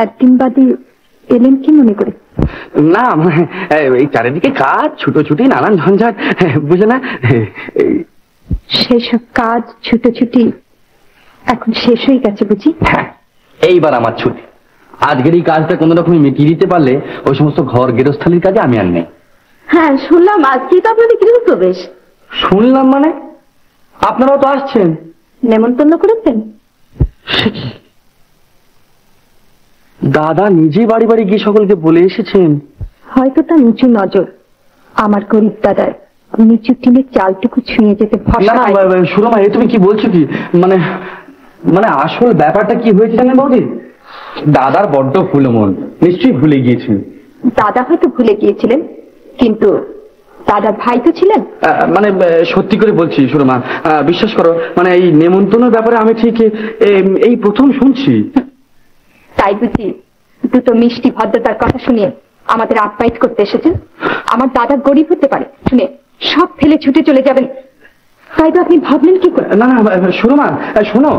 একদিন বাদে এলেন কি মনে করে? না এই চারিদিকে কাজ, ছুটোছুটি, নানান ঝঞ্ঝাট, বুঝে না? সেসব কাজ ছুটোছুটি এখন শেষ হয়ে গেছে বুঝি? হ্যাঁ, এইবার আমার ছুটি। আজকের এই কাজটা কোন রকমই মিটিয়ে দিতে পারলে ওই সমস্ত ঘর গেরস্থালির কাজে আমি আর নেই। হ্যাঁ, শুনলাম আজকেই তো আপনাদের গৃহপ্রবেশ। শুনলাম মানে? আপনারাও তো আসছেন। নেমন্তন্ন করেছেন? দাদা নিজে বাড়ি বাড়ি গিয়ে সকলকে বলে এসেছেন? হয়তো তার নিচু নজর আমার গরিব দাদার নিচু টিনের চালটুকু ছুঁয়ে যেতে ভরসা। সুরমা, এ তুমি কি বলছো কি? মানে মানে আসল ব্যাপারটা কি হয়েছে জানেন বৌদি? দাদার বড্ড ভুলো মন, নিশ্চয়ই ভুলে গিয়েছেন। দাদা হয়তো ভুলে গিয়েছিলেন, কিন্তু দাদার ভাই তো ছিলেন। মানে সত্যি করে বলছি সুরমা, বিশ্বাস করো, মানে এই নেমন্তন্নের ব্যাপারে আমি ঠিক এই প্রথম শুনছি। তাই বুঝি দুটো মিষ্টি ভদ্রতার কথা শুনিয়ে আমাদের আপ্যায়িত করতে এসেছেন? আমার দাদা গরিব হতে পারে শুনে সব ফেলে ছুটে চলে যাবেন, তাই তো আপনি ভাবলেন কি করে? না না সুরমা, শোনো।